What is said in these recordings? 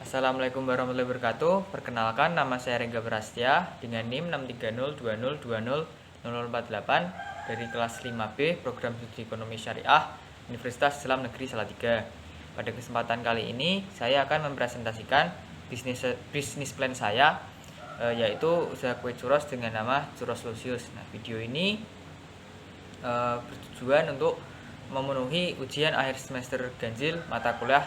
Assalamualaikum warahmatullahi wabarakatuh. Perkenalkan, nama saya Rengga Prastya dengan NIM 63020200048 dari kelas 5B Program Studi Ekonomi Syariah Universitas Islam Negeri Salatiga. Pada kesempatan kali ini saya akan mempresentasikan bisnis plan saya, yaitu usaha kue churros dengan nama Churros Lucius. Nah, video ini bertujuan untuk memenuhi ujian akhir semester ganjil mata kuliah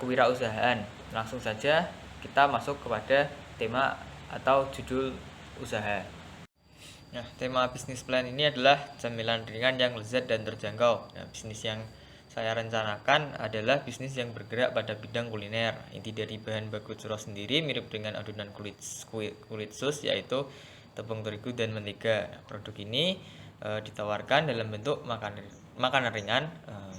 kewirausahaan. Langsung saja kita masuk kepada tema atau judul usaha. Nah, tema bisnis plan ini adalah camilan ringan yang lezat dan terjangkau. Nah, bisnis yang saya rencanakan adalah bisnis yang bergerak pada bidang kuliner. Inti dari bahan baku churros sendiri mirip dengan adonan kulit sus, yaitu tepung terigu dan mentega. Nah, produk ini ditawarkan dalam bentuk makanan ringan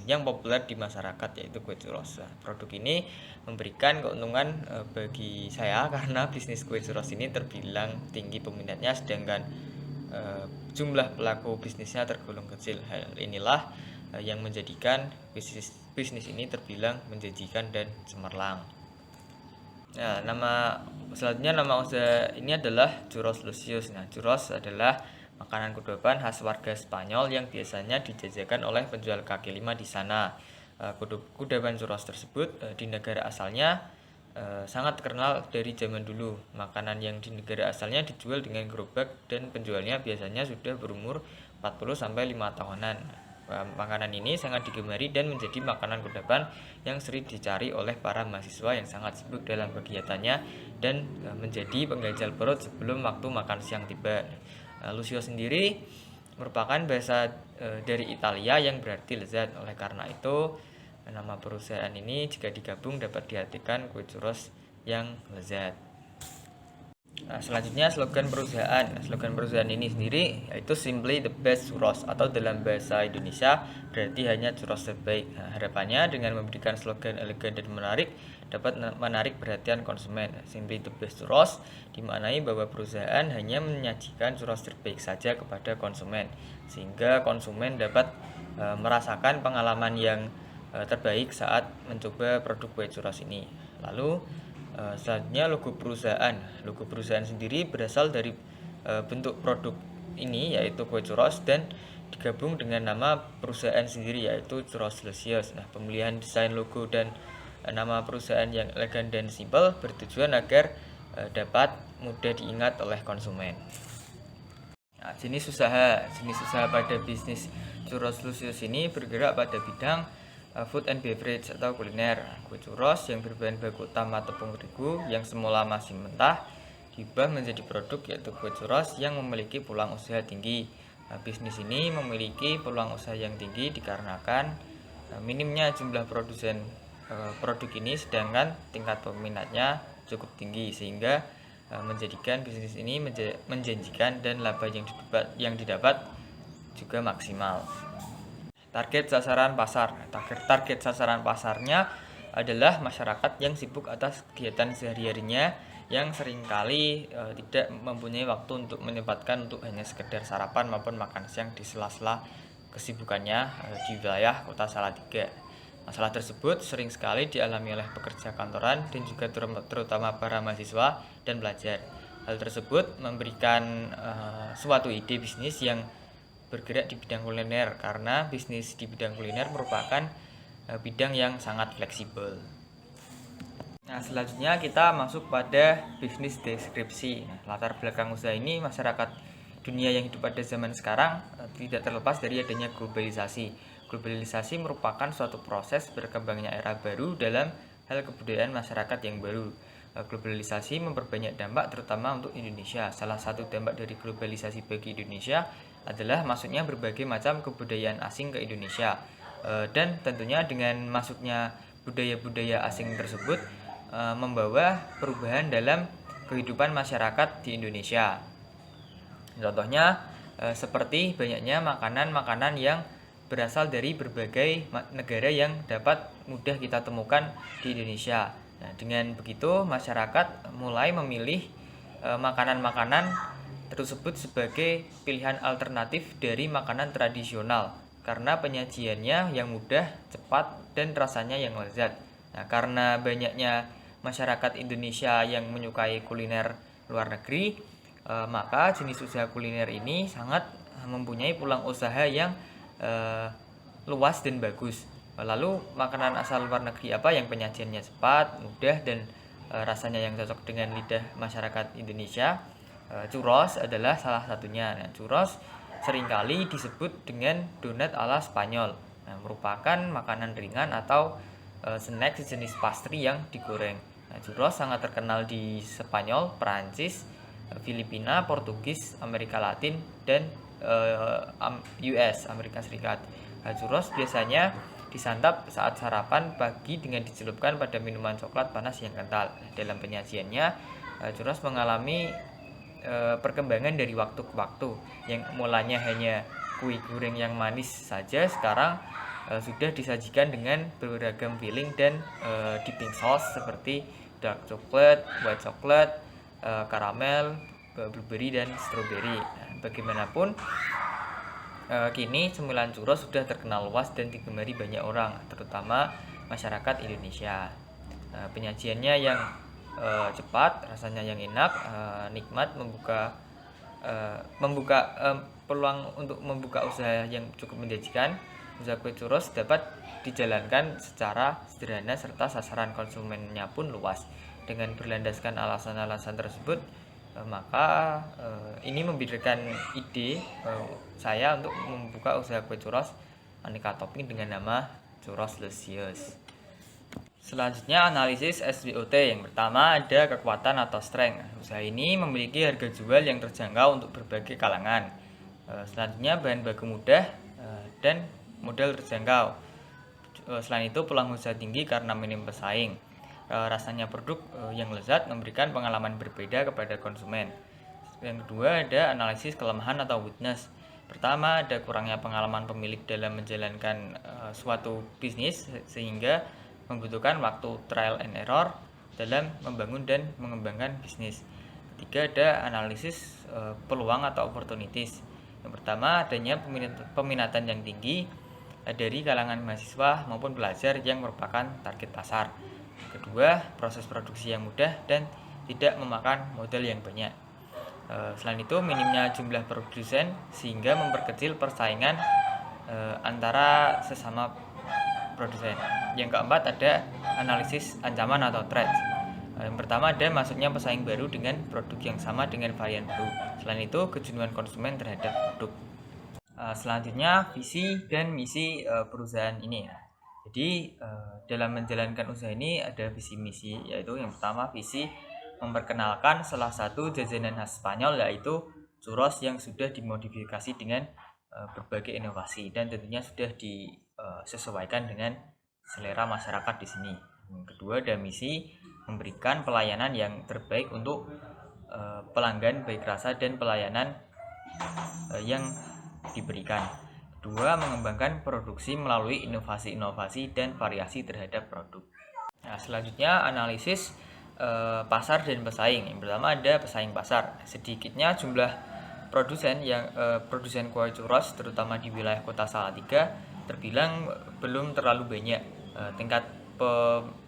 yang populer di masyarakat, yaitu kue churros. Nah, produk ini memberikan keuntungan bagi saya karena bisnis kue churros ini terbilang tinggi peminatnya, sedangkan jumlah pelaku bisnisnya tergolong kecil. Hal inilah yang menjadikan bisnis ini terbilang menjanjikan dan cemerlang. Nah, selanjutnya nama usaha ini adalah Churros Lucius. Nah, churros adalah makanan kudapan khas warga Spanyol yang biasanya dijajakan oleh penjual kaki lima di sana. Kudapan churros tersebut di negara asalnya sangat terkenal dari zaman dulu. Makanan yang di negara asalnya dijual dengan gerobak dan penjualnya biasanya sudah berumur 40-5 tahunan. Makanan ini sangat digemari dan menjadi makanan kudapan yang sering dicari oleh para mahasiswa yang sangat sibuk dalam kegiatannya dan menjadi pengganjal perut sebelum waktu makan siang tiba. Lucio sendiri merupakan bahasa dari Italia yang berarti lezat. Oleh karena itu, nama perusahaan ini jika digabung dapat diartikan kue churros yang lezat. Nah, selanjutnya slogan perusahaan. Slogan perusahaan ini sendiri yaitu Simply the Best Churros, atau dalam bahasa Indonesia berarti hanya churros terbaik. Nah, harapannya dengan memberikan slogan elegan dan menarik dapat menarik perhatian konsumen. Simply the Best Churros dimaknai bahwa perusahaan hanya menyajikan churros terbaik saja kepada konsumen, sehingga konsumen dapat merasakan pengalaman yang terbaik saat mencoba produk kue churros ini. Lalu selanjutnya logo perusahaan. Logo perusahaan sendiri berasal dari bentuk produk ini, yaitu kue churros, dan digabung dengan nama perusahaan sendiri, yaitu Churros Lucius. Nah, pemilihan desain logo dan nama perusahaan yang elegan dan simpel bertujuan agar dapat mudah diingat oleh konsumen. Nah, jenis usaha pada bisnis Churros Lucius ini bergerak pada bidang food and beverage atau kuliner. Kue churros yang berbahan baku utama tepung terigu yang semula masih mentah diubah menjadi produk, yaitu kue churros yang memiliki peluang usaha tinggi. Bisnis ini memiliki peluang usaha yang tinggi dikarenakan minimnya jumlah produsen produk ini, sedangkan tingkat peminatnya cukup tinggi, sehingga menjadikan bisnis ini menjanjikan dan laba yang didapat juga maksimal. Target sasaran pasar. Target sasaran pasarnya adalah masyarakat yang sibuk atas kegiatan sehari-harinya, yang seringkali tidak mempunyai waktu untuk menyempatkan untuk hanya sekedar sarapan maupun makan siang di sela-sela kesibukannya di wilayah Kota Salatiga. Masalah tersebut sering sekali dialami oleh pekerja kantoran dan juga terutama para mahasiswa dan pelajar. Hal tersebut memberikan suatu ide bisnis yang bergerak di bidang kuliner, karena bisnis di bidang kuliner merupakan bidang yang sangat fleksibel. Nah, selanjutnya kita masuk pada bisnis deskripsi. Nah, latar belakang usaha ini, masyarakat dunia yang hidup pada zaman sekarang tidak terlepas dari adanya globalisasi. Globalisasi merupakan suatu proses berkembangnya era baru dalam hal kebudayaan masyarakat yang baru. Globalisasi memperbanyak dampak terutama untuk Indonesia. Salah satu dampak dari globalisasi bagi Indonesia adalah masuknya berbagai macam kebudayaan asing ke Indonesia. Dan tentunya dengan masuknya budaya-budaya asing tersebut membawa perubahan dalam kehidupan masyarakat di Indonesia. Contohnya seperti banyaknya makanan-makanan yang berasal dari berbagai negara yang dapat mudah kita temukan di Indonesia. Nah, dengan begitu masyarakat mulai memilih makanan-makanan tersebut sebagai pilihan alternatif dari makanan tradisional, karena penyajiannya yang mudah, cepat, dan rasanya yang lezat. Nah, karena banyaknya masyarakat Indonesia yang menyukai kuliner luar negeri, maka jenis usaha kuliner ini sangat mempunyai peluang usaha yang luas dan bagus. Lalu makanan asal luar negeri apa yang penyajiannya cepat, mudah, dan rasanya yang cocok dengan lidah masyarakat Indonesia? Churros adalah salah satunya. Nah, churros seringkali disebut dengan donat ala Spanyol. Nah, merupakan makanan ringan atau snack sejenis pastry yang digoreng. Nah, churros sangat terkenal di Spanyol, Perancis, Filipina, Portugis, Amerika Latin, dan US, Amerika Serikat. Nah, churros biasanya disantap saat sarapan pagi dengan dicelupkan pada minuman coklat panas yang kental. Dalam penyajiannya, churros mengalami perkembangan dari waktu ke waktu. Yang mulanya hanya kue goreng yang manis saja, sekarang sudah disajikan dengan beragam filling dan dipping sauce seperti dark chocolate, white chocolate, karamel, blueberry, dan strawberry. Nah, bagaimanapun kini cemilan churros sudah terkenal luas dan digemari banyak orang, terutama masyarakat Indonesia. Penyajiannya yang cepat, rasanya yang enak, nikmat, membuka peluang untuk membuka usaha yang cukup menjanjikan. Usaha kue churros dapat dijalankan secara sederhana serta sasaran konsumennya pun luas. Dengan berlandaskan alasan-alasan tersebut, maka ini memberikan ide saya untuk membuka usaha kue churros aneka topping dengan nama Churros Licious. Selanjutnya analisis SWOT. Yang pertama ada kekuatan atau strength. Usaha ini memiliki harga jual yang terjangkau untuk berbagai kalangan. Selanjutnya bahan baku mudah dan modal terjangkau. Selain itu peluang usaha tinggi karena minim pesaing. Rasanya produk yang lezat memberikan pengalaman berbeda kepada konsumen. Yang kedua ada analisis kelemahan atau weakness. Pertama ada kurangnya pengalaman pemilik dalam menjalankan suatu bisnis sehingga membutuhkan waktu trial and error dalam membangun dan mengembangkan bisnis. Ketiga ada analisis peluang atau opportunities. Yang pertama adanya peminatan yang tinggi dari kalangan mahasiswa maupun pelajar yang merupakan target pasar. Kedua, proses produksi yang mudah dan tidak memakan modal yang banyak. Selain itu, minimnya jumlah produsen sehingga memperkecil persaingan antara sesama produsen. Yang keempat ada analisis ancaman atau threat. Yang pertama ada masuknya pesaing baru dengan produk yang sama dengan varian baru. Selain itu, kejenuhan konsumen terhadap produk. Selanjutnya visi dan misi perusahaan ini ya. Jadi dalam menjalankan usaha ini ada visi misi, yaitu yang pertama visi memperkenalkan salah satu jajanan khas Spanyol yaitu churros yang sudah dimodifikasi dengan berbagai inovasi dan tentunya sudah disesuaikan dengan selera masyarakat di sini. Yang kedua ada misi memberikan pelayanan yang terbaik untuk pelanggan baik rasa dan pelayanan yang diberikan. Kedua, mengembangkan produksi melalui inovasi-inovasi dan variasi terhadap produk. Nah, selanjutnya analisis pasar dan pesaing. Yang pertama ada pesaing pasar. Sedikitnya jumlah produsen kue churros terutama di wilayah kota Salatiga terbilang belum terlalu banyak. Tingkat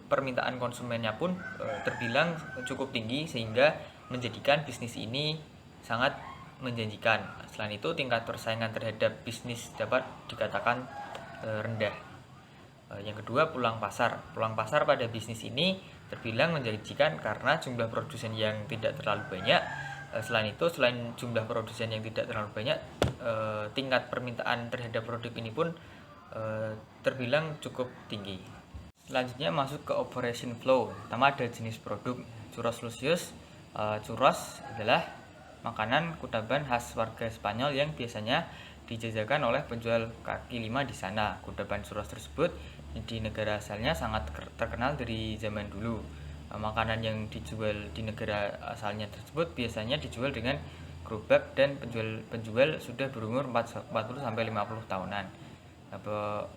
permintaan konsumennya pun terbilang cukup tinggi sehingga menjadikan bisnis ini sangat menjanjikan. Selain itu tingkat persaingan terhadap bisnis dapat dikatakan rendah. Yang kedua peluang pasar. Peluang pasar pada bisnis ini terbilang menjanjikan karena jumlah produsen yang tidak terlalu banyak. Selain itu, selain jumlah produsen yang tidak terlalu banyak, tingkat permintaan terhadap produk ini pun terbilang cukup tinggi. Selanjutnya masuk ke operation flow. Pertama ada jenis produk. Churros Licious. Churros adalah makanan kudapan khas warga Spanyol yang biasanya dijajakan oleh penjual kaki lima di sana. Kudapan churros tersebut di negara asalnya sangat terkenal dari zaman dulu. Makanan yang dijual di negara asalnya tersebut biasanya dijual dengan gerobak dan penjual sudah berumur 40-50 tahunan.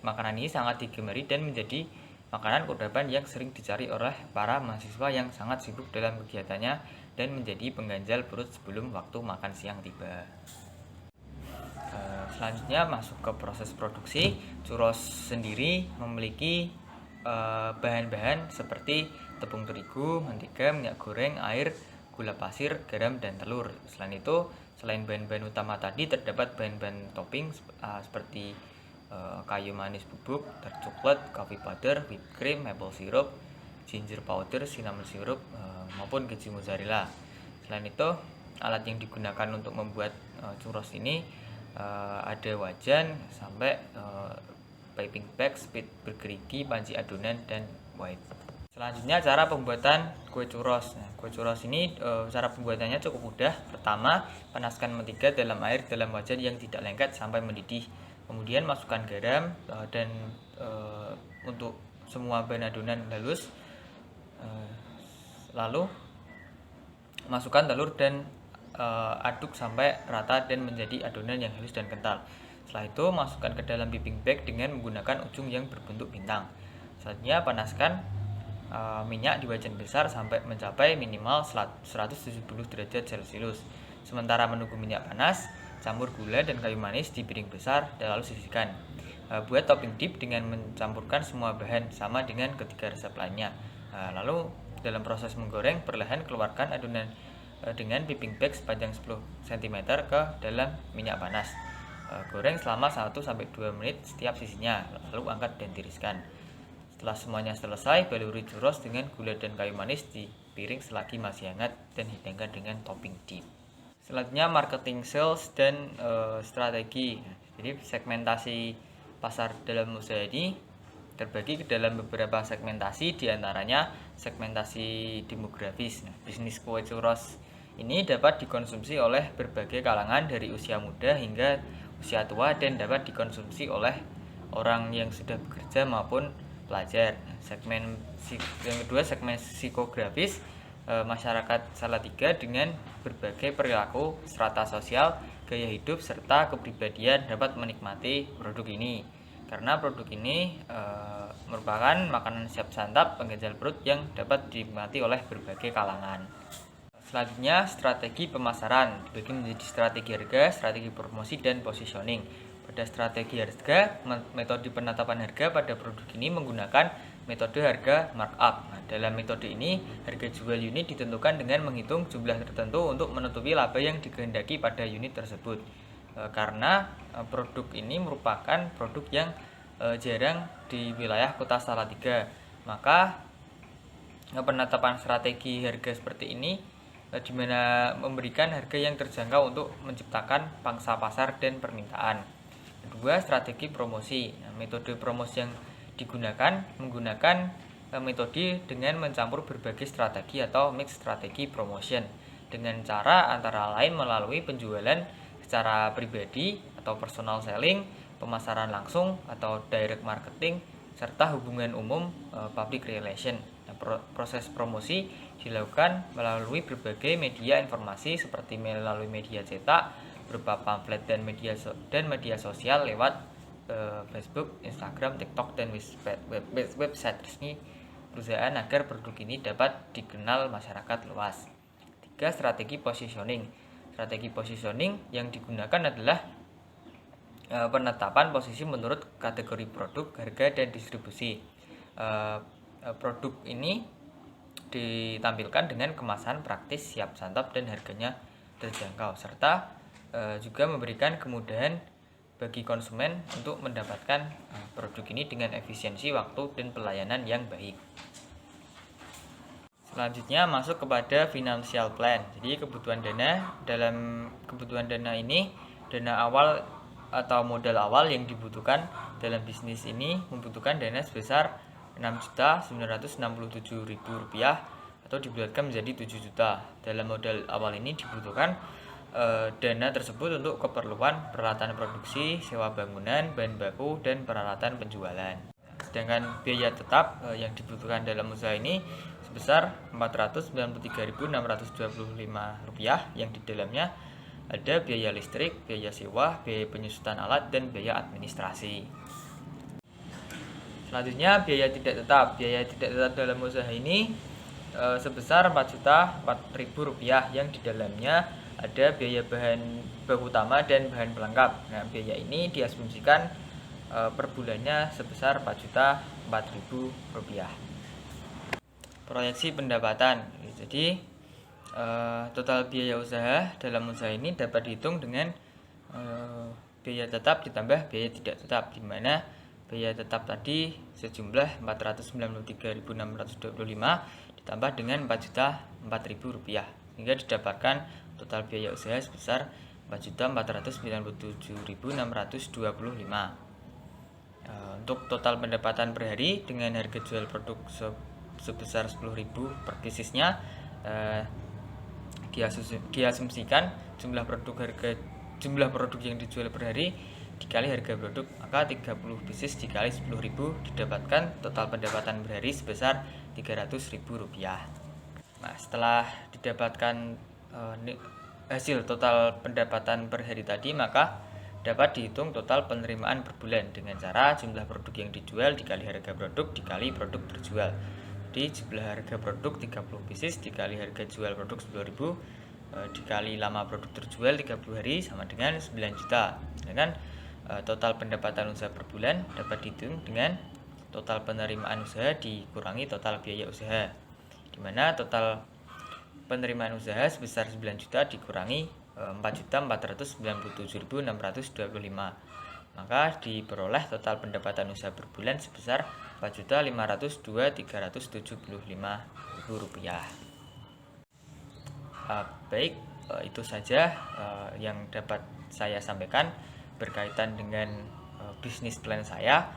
Makanan ini sangat digemari dan menjadi makanan kudapan yang sering dicari oleh para mahasiswa yang sangat sibuk dalam kegiatannya dan menjadi pengganjal perut sebelum waktu makan siang tiba. Selanjutnya masuk ke proses produksi. Churros sendiri memiliki bahan-bahan seperti tepung terigu, mentega, minyak goreng, air, gula pasir, garam, dan telur. Selain itu, selain bahan-bahan utama tadi, terdapat bahan-bahan topping seperti kayu manis bubuk, dark coklat, coffee powder, whipped cream, maple syrup, ginger powder, cinnamon syrup, maupun keju mozzarella. Selain itu, alat yang digunakan untuk membuat churros ini ada wajan sampai piping bag, speed bergerigi, panci adonan, dan white. Selanjutnya cara pembuatan kue churros. Nah, kue churros ini cara pembuatannya cukup mudah. Pertama, panaskan mentega dalam air dalam wajan yang tidak lengket sampai mendidih. Kemudian masukkan garam dan untuk semua bahan adonan halus. Lalu masukkan telur dan aduk sampai rata dan menjadi adonan yang halus dan kental. Setelah itu masukkan ke dalam piping bag dengan menggunakan ujung yang berbentuk bintang. Selanjutnya panaskan minyak di wajan besar sampai mencapai minimal 170 derajat Celcius. Sementara menunggu minyak panas, campur gula dan kayu manis di piring besar dan lalu sisihkan. Buat topping dip dengan mencampurkan semua bahan sama dengan ketiga resep lainnya. Lalu dalam proses menggoreng, perlahan keluarkan adonan dengan piping bag sepanjang 10 cm ke dalam minyak panas. Goreng selama 1-2 menit setiap sisinya, lalu angkat dan tiriskan. Setelah semuanya selesai, baluri churros dengan gula dan kayu manis di piring selagi masih hangat dan hidangkan dengan topping dip. Selanjutnya marketing, sales, dan strategi. Jadi segmentasi pasar dalam usaha ini terbagi ke dalam beberapa segmentasi, diantaranya segmentasi demografis. Bisnis kue churros ini dapat dikonsumsi oleh berbagai kalangan dari usia muda hingga usia tua dan dapat dikonsumsi oleh orang yang sudah bekerja maupun pelajar. Yang kedua, segmen psikografis, masyarakat Salatiga dengan berbagai perilaku, strata sosial, gaya hidup, serta kepribadian dapat menikmati produk ini. Karena produk ini merupakan makanan siap santap pengganjal perut yang dapat dinikmati oleh berbagai kalangan. Selanjutnya, strategi pemasaran dibagi menjadi strategi harga, strategi promosi, dan positioning. Pada strategi harga, metode penetapan harga pada produk ini menggunakan metode harga markup. Dalam metode ini, harga jual unit ditentukan dengan menghitung jumlah tertentu untuk menutupi laba yang dikehendaki pada unit tersebut. Karena produk ini merupakan produk yang jarang di wilayah kota Salatiga, maka penetapan strategi harga seperti ini di mana memberikan harga yang terjangkau untuk menciptakan pangsa pasar dan permintaan. Kedua, strategi promosi. Metode promosi yang digunakan menggunakan metode dengan mencampur berbagai strategi atau mix strategi promotion dengan cara antara lain melalui penjualan secara pribadi atau personal selling, pemasaran langsung atau direct marketing, serta hubungan umum public relation. Proses promosi dilakukan melalui berbagai media informasi seperti melalui media cetak berupa pamflet dan media sosial lewat Facebook, Instagram, TikTok, dan website resmi perusahaan agar produk ini dapat dikenal masyarakat luas. 3. Strategi positioning. Strategi positioning yang digunakan adalah penetapan posisi menurut kategori produk, harga, dan distribusi. Produk ini ditampilkan dengan kemasan praktis, siap santap, dan harganya terjangkau, serta juga memberikan kemudahan bagi konsumen untuk mendapatkan produk ini dengan efisiensi waktu dan pelayanan yang baik. Selanjutnya masuk kepada financial plan. Jadi kebutuhan dana, dalam kebutuhan dana ini, dana awal atau modal awal yang dibutuhkan dalam bisnis ini membutuhkan dana sebesar Rp6.967.000 atau dibulatkan menjadi 7 juta. Dalam modal awal ini dibutuhkan dana tersebut untuk keperluan peralatan produksi, sewa bangunan, bahan baku, dan peralatan penjualan. Sedangkan biaya tetap yang dibutuhkan dalam usaha ini sebesar Rp493.625 yang di dalamnya ada biaya listrik, biaya sewa, biaya penyusutan alat, dan biaya administrasi. Selanjutnya biaya tidak tetap. Biaya tidak tetap dalam usaha ini sebesar Rp4.000 yang di dalamnya ada biaya bahan baku utama dan bahan pelengkap. Nah, biaya ini diasumsikan per bulannya sebesar Rp4.004.000. proyeksi pendapatan. Jadi total biaya usaha dalam usaha ini dapat dihitung dengan biaya tetap ditambah biaya tidak tetap, di mana biaya tetap tadi sejumlah 493.625 ditambah dengan 4.004.000 rupiah, sehingga didapatkan total biaya usaha sebesar 4.497.625. Untuk total pendapatan per hari dengan harga jual produk sebesar 10.000 per piecesnya, diasumsikan jumlah produk yang dijual per hari dikali harga produk, maka 30 pieces dikali 10.000 didapatkan total pendapatan per hari sebesar 300.000 rupiah. Nah, setelah didapatkan hasil total pendapatan per hari tadi, maka dapat dihitung total penerimaan per bulan dengan cara jumlah produk yang dijual dikali harga produk dikali produk terjual. Jadi jumlah harga produk 30 pieces dikali harga jual produk 10.000 dikali lama produk terjual 30 hari sama dengan 9 juta. Dengan total pendapatan usaha per bulan dapat dihitung dengan total penerimaan usaha dikurangi total biaya usaha, di mana total penerimaan usaha sebesar 9 juta dikurangi 4.497.625, maka diperoleh total pendapatan usaha per bulan sebesar 4.502.375 rupiah. Baik, itu saja yang dapat saya sampaikan berkaitan dengan bisnis plan saya.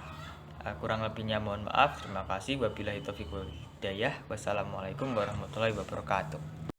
Kurang lebihnya mohon maaf. Terima kasih. Wabillahi taufiq wal hidayah. Wassalamualaikum warahmatullahi wabarakatuh.